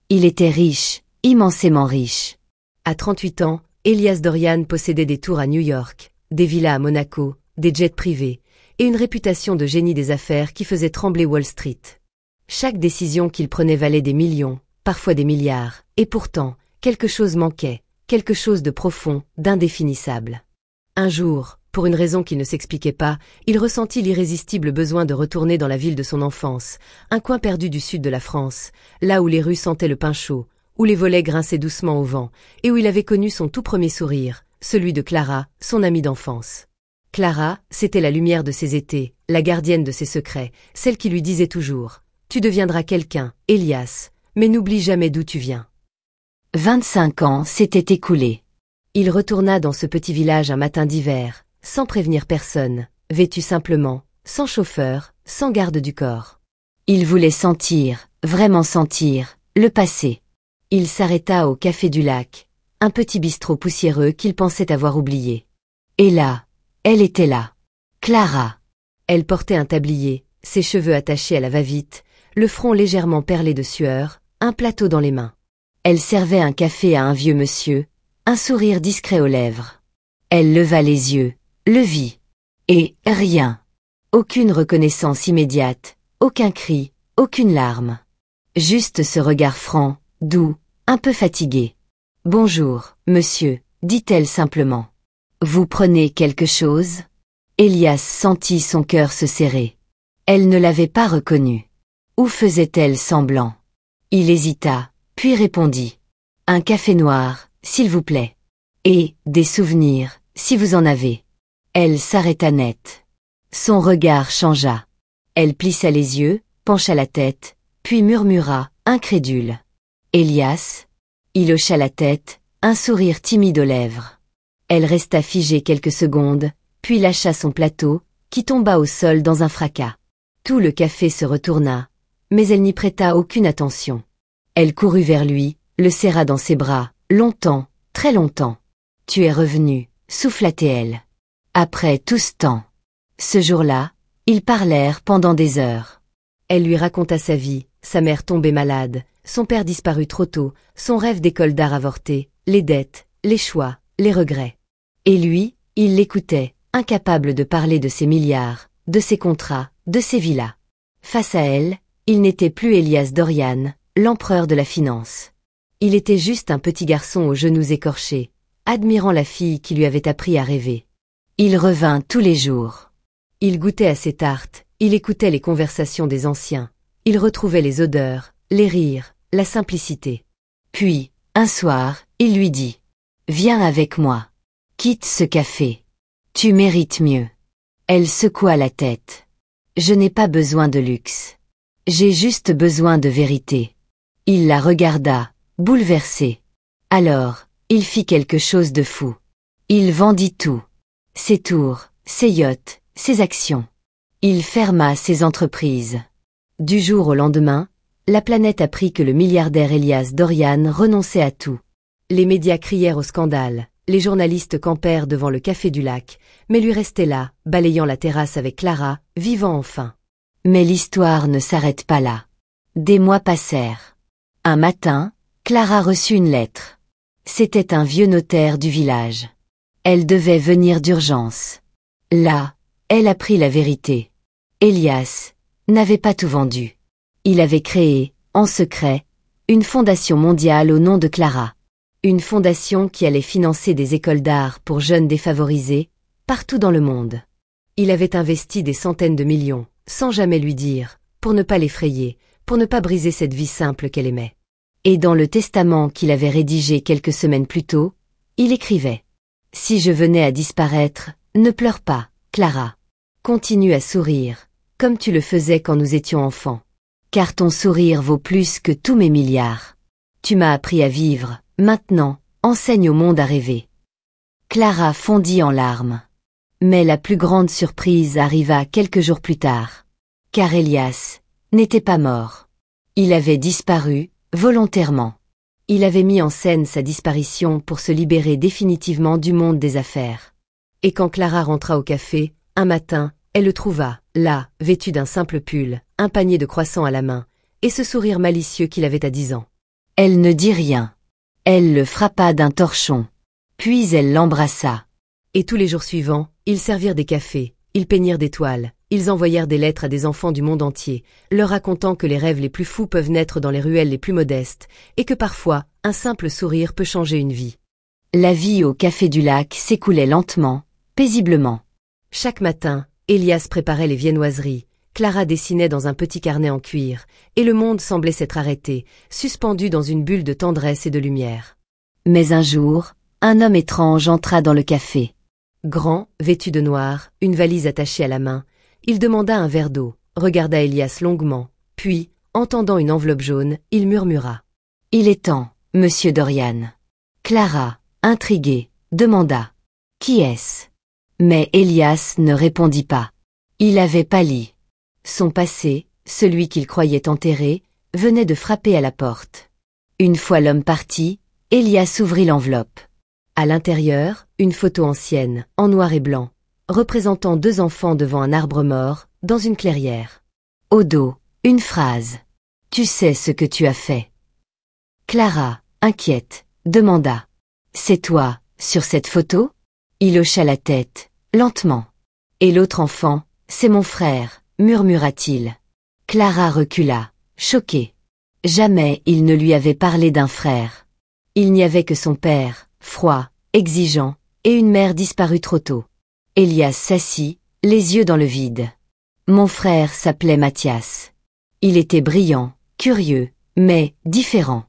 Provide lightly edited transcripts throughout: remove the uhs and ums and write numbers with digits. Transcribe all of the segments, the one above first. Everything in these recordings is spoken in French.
Il était riche, immensément riche. À 38 ans, Elias Dorian possédait des tours à New York, des villas à Monaco, des jets privés, et une réputation de génie des affaires qui faisait trembler Wall Street. Chaque décision qu'il prenait valait des millions, parfois des milliards, et pourtant, quelque chose manquait, quelque chose de profond, d'indéfinissable. Un jour, pour une raison qui ne s'expliquait pas, il ressentit l'irrésistible besoin de retourner dans la ville de son enfance, un coin perdu du sud de la France, là où les rues sentaient le pain chaud, où les volets grinçaient doucement au vent, et où il avait connu son tout premier sourire, celui de Clara, son amie d'enfance. Clara, c'était la lumière de ses étés, la gardienne de ses secrets, celle qui lui disait toujours « Tu deviendras quelqu'un, Elias, mais n'oublie jamais d'où tu viens. » 25 ans s'étaient écoulés. Il retourna dans ce petit village un matin d'hiver, sans prévenir personne, vêtu simplement, sans chauffeur, sans garde du corps. Il voulait sentir, vraiment sentir, le passé. Il s'arrêta au Café du Lac, un petit bistrot poussiéreux qu'il pensait avoir oublié. Et là, elle était là. Clara. Elle portait un tablier, ses cheveux attachés à la va-vite, le front légèrement perlé de sueur, un plateau dans les mains. Elle servait un café à un vieux monsieur, un sourire discret aux lèvres. Elle leva les yeux, le vit. Et rien. Aucune reconnaissance immédiate, aucun cri, aucune larme. Juste ce regard franc, doux, un peu fatigué. « Bonjour, monsieur », dit-elle simplement. « Vous prenez quelque chose ?» Elias sentit son cœur se serrer. Elle ne l'avait pas reconnu. Où faisait-elle semblant? Il hésita, puis répondit. « Un café noir, s'il vous plaît. Et des souvenirs, si vous en avez. » Elle s'arrêta net. Son regard changea. Elle plissa les yeux, pencha la tête, puis murmura, incrédule. « Elias ?» Il hocha la tête, un sourire timide aux lèvres. Elle resta figée quelques secondes, puis lâcha son plateau, qui tomba au sol dans un fracas. Tout le café se retourna, mais elle n'y prêta aucune attention. Elle courut vers lui, le serra dans ses bras, longtemps, très longtemps. « Tu es revenu », souffla-t-elle. Après tout ce temps. Ce jour-là, ils parlèrent pendant des heures. Elle lui raconta sa vie, sa mère tombée malade, son père disparu trop tôt, son rêve d'école d'art avorté, les dettes, les choix, les regrets. Et lui, il l'écoutait, incapable de parler de ses milliards, de ses contrats, de ses villas. Face à elle, il n'était plus Elias Dorian, l'empereur de la finance. Il était juste un petit garçon aux genoux écorchés, admirant la fille qui lui avait appris à rêver. Il revint tous les jours. Il goûtait à ses tartes, il écoutait les conversations des anciens, il retrouvait les odeurs, les rires, la simplicité. Puis, un soir, il lui dit « Viens avec moi. Quitte ce café. Tu mérites mieux. » Elle secoua la tête. « Je n'ai pas besoin de luxe. J'ai juste besoin de vérité. » Il la regarda, bouleversé. Alors, il fit quelque chose de fou. Il vendit tout. Ses tours, ses yachts, ses actions. Il ferma ses entreprises. Du jour au lendemain, la planète apprit que le milliardaire Elias Dorian renonçait à tout. Les médias crièrent au scandale, les journalistes campèrent devant le Café du Lac, mais lui restait là, balayant la terrasse avec Clara, vivant enfin. Mais l'histoire ne s'arrête pas là. Des mois passèrent. Un matin, Clara reçut une lettre. C'était un vieux notaire du village. Elle devait venir d'urgence. Là, elle apprit la vérité. Elias n'avait pas tout vendu. Il avait créé, en secret, une fondation mondiale au nom de Clara. Une fondation qui allait financer des écoles d'art pour jeunes défavorisés, partout dans le monde. Il avait investi des centaines de millions, sans jamais lui dire, pour ne pas l'effrayer, pour ne pas briser cette vie simple qu'elle aimait. Et dans le testament qu'il avait rédigé quelques semaines plus tôt, il écrivait « Si je venais à disparaître, ne pleure pas, Clara. Continue à sourire, comme tu le faisais quand nous étions enfants. Car ton sourire vaut plus que tous mes milliards. Tu m'as appris à vivre, maintenant, enseigne au monde à rêver. » Clara fondit en larmes. Mais la plus grande surprise arriva quelques jours plus tard. Car Elias n'était pas mort. Il avait disparu, volontairement. Il avait mis en scène sa disparition pour se libérer définitivement du monde des affaires. Et quand Clara rentra au café, un matin, elle le trouva, là, vêtu d'un simple pull, un panier de croissants à la main, et ce sourire malicieux qu'il avait à 10 ans. Elle ne dit rien. Elle le frappa d'un torchon. Puis elle l'embrassa. Et tous les jours suivants, ils servirent des cafés, ils peignirent des toiles, ils envoyèrent des lettres à des enfants du monde entier, leur racontant que les rêves les plus fous peuvent naître dans les ruelles les plus modestes, et que parfois, un simple sourire peut changer une vie. La vie au Café du Lac s'écoulait lentement, paisiblement. Chaque matin, Elias préparait les viennoiseries, Clara dessinait dans un petit carnet en cuir, et le monde semblait s'être arrêté, suspendu dans une bulle de tendresse et de lumière. Mais un jour, un homme étrange entra dans le café. Grand, vêtu de noir, une valise attachée à la main, il demanda un verre d'eau, regarda Elias longuement, puis, entendant une enveloppe jaune, il murmura. « Il est temps, monsieur Dorian. » Clara, intriguée, demanda. « Qui est-ce » Mais Elias ne répondit pas. Il avait pâli. Son passé, celui qu'il croyait enterré, venait de frapper à la porte. Une fois l'homme parti, Elias ouvrit l'enveloppe. À l'intérieur, une photo ancienne, en noir et blanc, représentant 2 enfants devant un arbre mort, dans une clairière. Au dos, une phrase. « Tu sais ce que tu as fait ?» Clara, inquiète, demanda. « C'est toi, sur cette photo ?» Il hocha la tête, lentement. « Et l'autre enfant, c'est mon frère, » murmura-t-il. Clara recula, choquée. Jamais il ne lui avait parlé d'un frère. Il n'y avait que son père, froid, exigeant, et une mère disparue trop tôt. Elias s'assit, les yeux dans le vide. Mon frère s'appelait Mathias. Il était brillant, curieux, mais différent.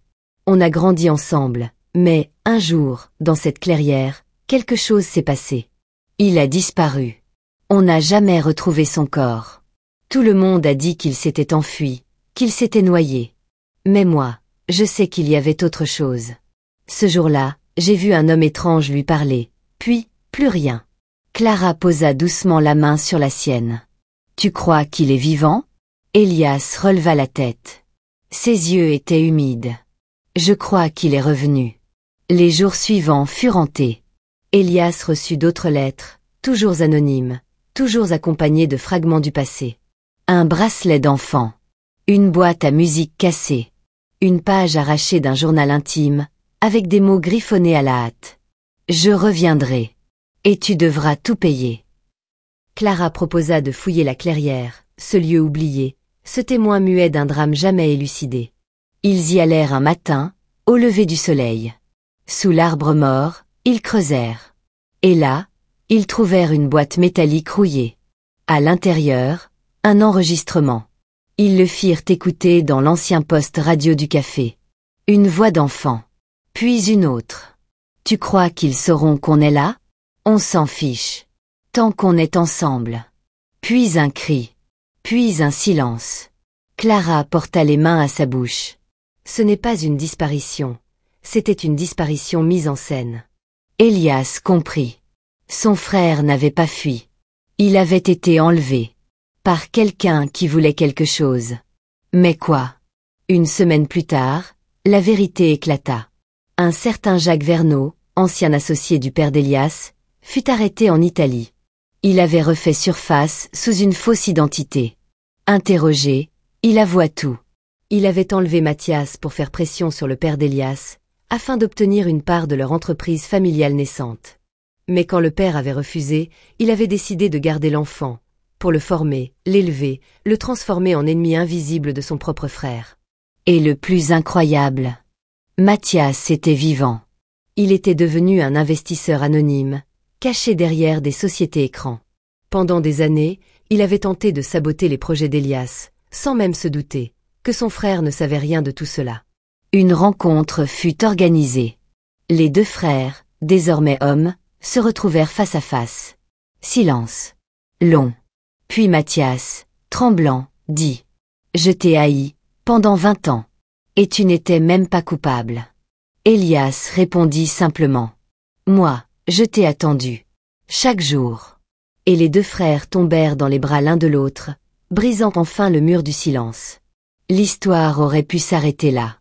On a grandi ensemble, mais, un jour, dans cette clairière, quelque chose s'est passé. Il a disparu. On n'a jamais retrouvé son corps. Tout le monde a dit qu'il s'était enfui, qu'il s'était noyé. Mais moi, je sais qu'il y avait autre chose. Ce jour-là, j'ai vu un homme étrange lui parler, puis, plus rien. Clara posa doucement la main sur la sienne. « Tu crois qu'il est vivant ?» Elias releva la tête. Ses yeux étaient humides. « Je crois qu'il est revenu. » Les jours suivants furent hantés. Elias reçut d'autres lettres, toujours anonymes, toujours accompagnées de fragments du passé. Un bracelet d'enfant. Une boîte à musique cassée. Une page arrachée d'un journal intime, avec des mots griffonnés à la hâte. « Je reviendrai. Et tu devras tout payer. » Clara proposa de fouiller la clairière, ce lieu oublié, ce témoin muet d'un drame jamais élucidé. Ils y allèrent un matin, au lever du soleil. Sous l'arbre mort, ils creusèrent. Et là, ils trouvèrent une boîte métallique rouillée. À l'intérieur, un enregistrement. Ils le firent écouter dans l'ancien poste radio du café. Une voix d'enfant. Puis une autre. « Tu crois qu'ils sauront qu'on est là ? On s'en fiche. Tant qu'on est ensemble. » Puis un cri. Puis un silence. Clara porta les mains à sa bouche. Ce n'est pas une disparition. C'était une disparition mise en scène. Elias comprit. Son frère n'avait pas fui. Il avait été enlevé. Par quelqu'un qui voulait quelque chose. Mais quoi? Une semaine plus tard, la vérité éclata. Un certain Jacques Verneau, ancien associé du père d'Elias, fut arrêté en Italie. Il avait refait surface sous une fausse identité. Interrogé, il avoua tout. Il avait enlevé Mathias pour faire pression sur le père d'Elias, afin d'obtenir une part de leur entreprise familiale naissante. Mais quand le père avait refusé, il avait décidé de garder l'enfant, pour le former, l'élever, le transformer en ennemi invisible de son propre frère. Et le plus incroyable, Mathias était vivant. Il était devenu un investisseur anonyme, caché derrière des sociétés écrans. Pendant des années, il avait tenté de saboter les projets d'Elias, sans même se douter que son frère ne savait rien de tout cela. Une rencontre fut organisée. Les 2 frères, désormais hommes, se retrouvèrent face à face. Silence. Long. Puis Mathias, tremblant, dit « Je t'ai haï, pendant 20 ans. Et tu n'étais même pas coupable. » Elias répondit simplement « Moi, je t'ai attendu. Chaque jour. » Et les 2 frères tombèrent dans les bras l'un de l'autre, brisant enfin le mur du silence. L'histoire aurait pu s'arrêter là.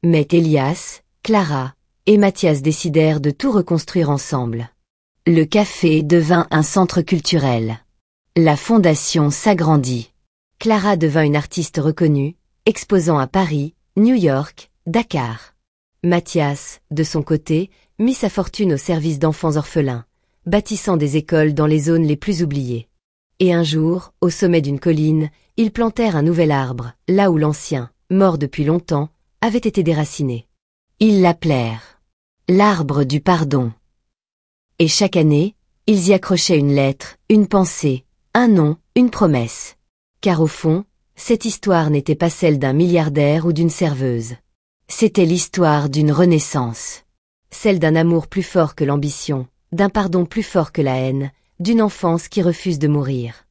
Mais Elias, Clara et Mathias décidèrent de tout reconstruire ensemble. Le café devint un centre culturel. La fondation s'agrandit. Clara devint une artiste reconnue, exposant à Paris, New York Dakar. Mathias, de son côté, mit sa fortune au service d'enfants orphelins, bâtissant des écoles dans les zones les plus oubliées. Et un jour, au sommet d'une colline, ils plantèrent un nouvel arbre, là où l'ancien, mort depuis longtemps, avait été déraciné. Ils l'appelèrent l'arbre du pardon. Et chaque année, ils y accrochaient une lettre, une pensée, un nom, une promesse. Car au fond, cette histoire n'était pas celle d'un milliardaire ou d'une serveuse. C'était l'histoire d'une renaissance. Celle d'un amour plus fort que l'ambition, d'un pardon plus fort que la haine, d'une enfance qui refuse de mourir.